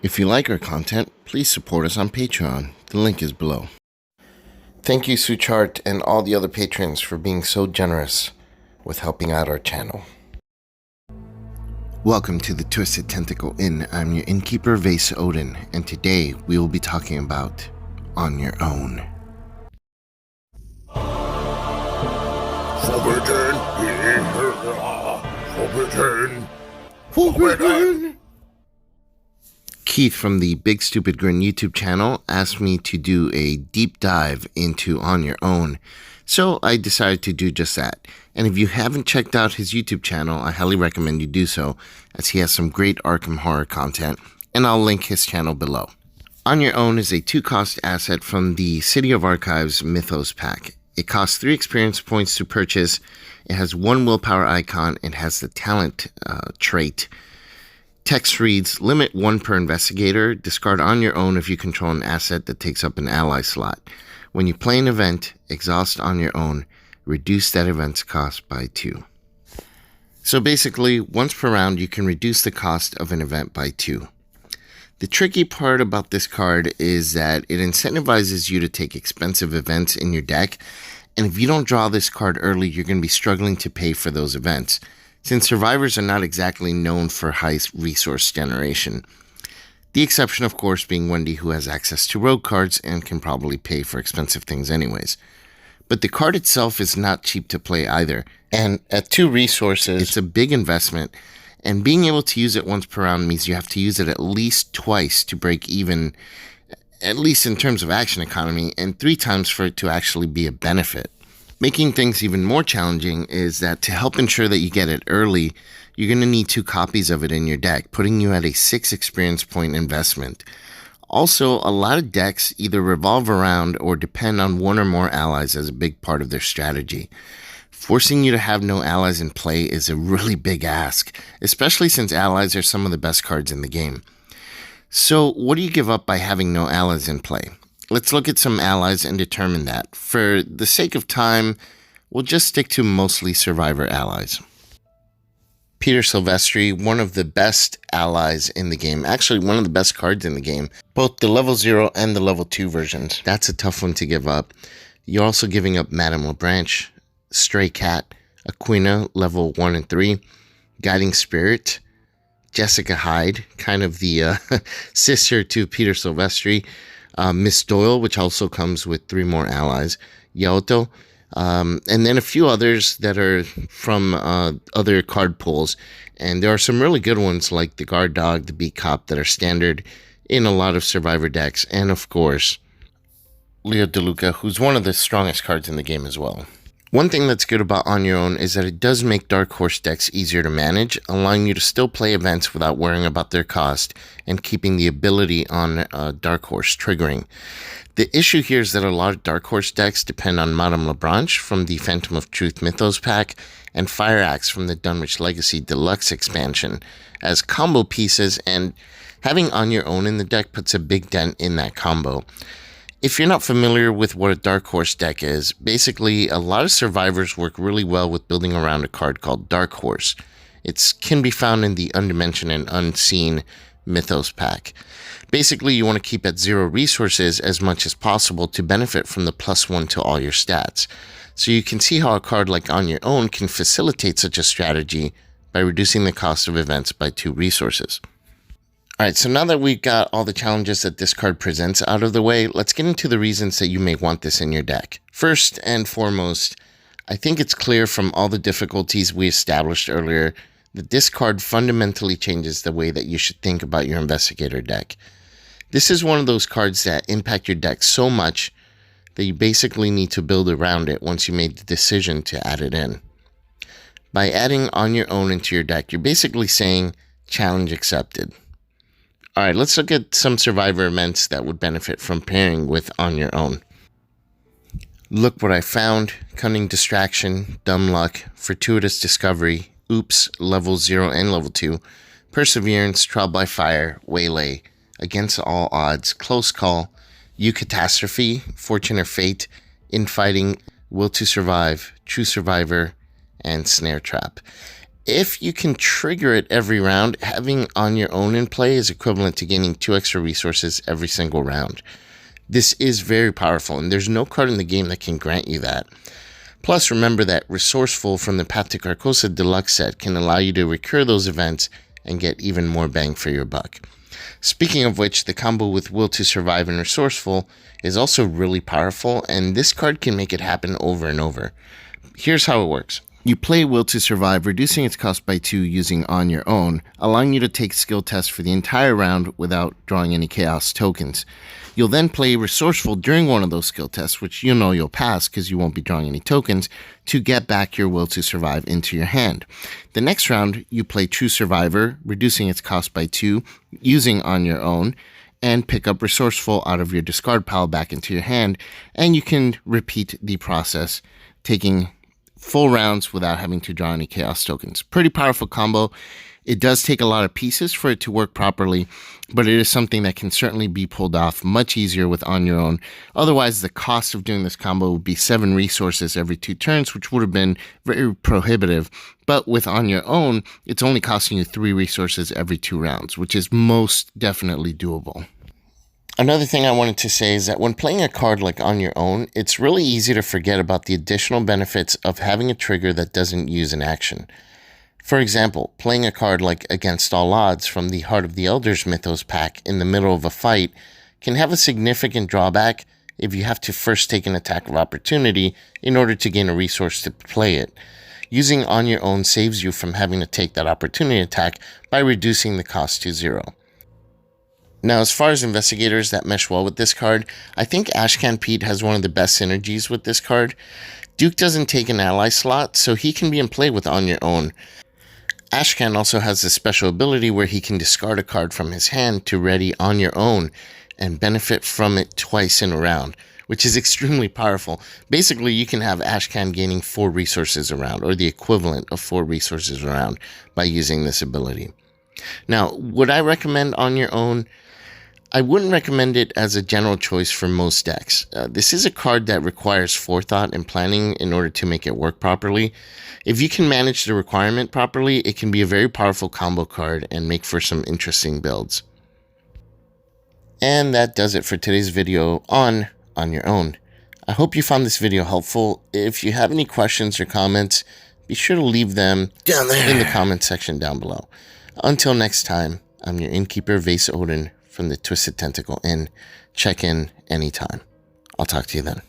If you like our content, please support us on Patreon. The link is below. Thank you, Suchart, and all the other patrons for being so generous with helping out our channel. Welcome to the Twisted Tentacle Inn. I'm your innkeeper, Vase Odin, and today we will be talking about On Your Own. Forbidden. Keith from the BigStupidGrin YouTube channel asked me to do a deep dive into On Your Own, so I decided to do just that. And if you haven't checked out his YouTube channel, I highly recommend you do so, as he has some great Arkham Horror content, and I'll link his channel below. On Your Own is a 2-cost asset from the City of Archives Mythos pack. It costs 3 experience points to purchase, it has 1 willpower icon, it has the talent trait. Text reads, limit 1 per investigator, discard On Your Own if you control an asset that takes up an ally slot. When you play an event, exhaust On Your Own, reduce that event's cost by 2. So basically, once per round, you can reduce the cost of an event by 2. The tricky part about this card is that it incentivizes you to take expensive events in your deck, and if you don't draw this card early, you're going to be struggling to pay for those events, since survivors are not exactly known for high resource generation. The exception, of course, being Wendy, who has access to rogue cards and can probably pay for expensive things anyways. But the card itself is not cheap to play either, and at 2 resources, it's a big investment, and being able to use it once per round means you have to use it at least twice to break even, at least in terms of action economy, and 3 times for it to actually be a benefit. Making things even more challenging is that to help ensure that you get it early, you're going to need 2 copies of it in your deck, putting you at a 6 experience point investment. Also, a lot of decks either revolve around or depend on 1 or more allies as a big part of their strategy. Forcing you to have no allies in play is a really big ask, especially since allies are some of the best cards in the game. So, what do you give up by having no allies in play? Let's look at some allies and determine that. For the sake of time, we'll just stick to mostly survivor allies. Peter Silvestri, one of the best allies in the game, actually one of the best cards in the game, both the level 0 and the level 2 versions. That's a tough one to give up. You're also giving up Madame LeBranche, Stray Cat, Aquina, level 1 and 3, Guiding Spirit, Jessica Hyde, kind of the sister to Peter Silvestri, Miss Doyle, which also comes with 3 more allies, Yaoto, and then a few others that are from other card pools. And there are some really good ones like the Guard Dog, the Beat Cop that are standard in a lot of survivor decks. And of course, Leo DeLuca, who's one of the strongest cards in the game as well. One thing that's good about On Your Own is that it does make Dark Horse decks easier to manage, allowing you to still play events without worrying about their cost and keeping the ability on Dark Horse triggering. The issue here is that a lot of Dark Horse decks depend on Madame LeBranche from the Phantom of Truth Mythos pack and Fire Axe from the Dunwich Legacy Deluxe expansion as combo pieces, and having On Your Own in the deck puts a big dent in that combo. If you're not familiar with what a Dark Horse deck is, basically a lot of survivors work really well with building around a card called Dark Horse. It can be found in the Undimensioned and Unseen Mythos pack. Basically, you want to keep at 0 resources as much as possible to benefit from the +1 to all your stats. So you can see how a card like On Your Own can facilitate such a strategy by reducing the cost of events by 2 resources. Alright, so now that we've got all the challenges that this card presents out of the way, let's get into the reasons that you may want this in your deck. First and foremost, I think it's clear from all the difficulties we established earlier that this card fundamentally changes the way that you should think about your investigator deck. This is one of those cards that impact your deck so much that you basically need to build around it once you made the decision to add it in. By adding On Your Own into your deck, you're basically saying, challenge accepted. Alright, let's look at some survivor events that would benefit from pairing with On Your Own. Look What I Found, Cunning Distraction, Dumb Luck, Fortuitous Discovery, Oops, level 0 and level 2, Perseverance, Trial by Fire, Waylay, Against All Odds, Close Call, Eucatastrophe, Fortune or Fate, Infighting, Will to Survive, True Survivor, and Snare Trap. If you can trigger it every round, having On Your Own in play is equivalent to gaining 2 extra resources every single round. This is very powerful, and there's no card in the game that can grant you that. Plus, remember that Resourceful from the Path to Carcosa Deluxe set can allow you to recur those events and get even more bang for your buck. Speaking of which, the combo with Will to Survive and Resourceful is also really powerful, and this card can make it happen over and over. Here's how it works. You play Will to Survive, reducing its cost by 2 using On Your Own, allowing you to take skill tests for the entire round without drawing any Chaos tokens. You'll then play Resourceful during one of those skill tests, which you know you'll pass because you won't be drawing any tokens, to get back your Will to Survive into your hand. The next round, you play True Survivor, reducing its cost by 2 using On Your Own, and pick up Resourceful out of your discard pile back into your hand, and you can repeat the process, taking full rounds without having to draw any Chaos tokens. Pretty powerful combo. It does take a lot of pieces for it to work properly, but it is something that can certainly be pulled off much easier with On Your Own. Otherwise, the cost of doing this combo would be 7 resources every 2 turns, which would have been very prohibitive. But with On Your Own, it's only costing you 3 resources every 2 rounds, which is most definitely doable. Another thing I wanted to say is that when playing a card like On Your Own, it's really easy to forget about the additional benefits of having a trigger that doesn't use an action. For example, playing a card like Against All Odds from the Heart of the Elders Mythos pack in the middle of a fight can have a significant drawback if you have to first take an attack of opportunity in order to gain a resource to play it. Using On Your Own saves you from having to take that opportunity attack by reducing the cost to 0. Now, as far as investigators that mesh well with this card, I think Ashcan Pete has one of the best synergies with this card. Duke doesn't take an ally slot, so he can be in play with On Your Own. Ashcan also has a special ability where he can discard a card from his hand to ready On Your Own and benefit from it twice in a round, which is extremely powerful. Basically, you can have Ashcan gaining 4 resources a round, or the equivalent of 4 resources a round, by using this ability. Now, would I recommend On Your Own? I wouldn't recommend it as a general choice for most decks. This is a card that requires forethought and planning in order to make it work properly. If you can manage the requirement properly, it can be a very powerful combo card and make for some interesting builds. And that does it for today's video on Your Own. I hope you found this video helpful. If you have any questions or comments, be sure to leave them down there in the comment section down below. Until next time, I'm your innkeeper, Vase Odin, from the Twisted Tentacle Inn. Check in anytime. I'll talk to you then.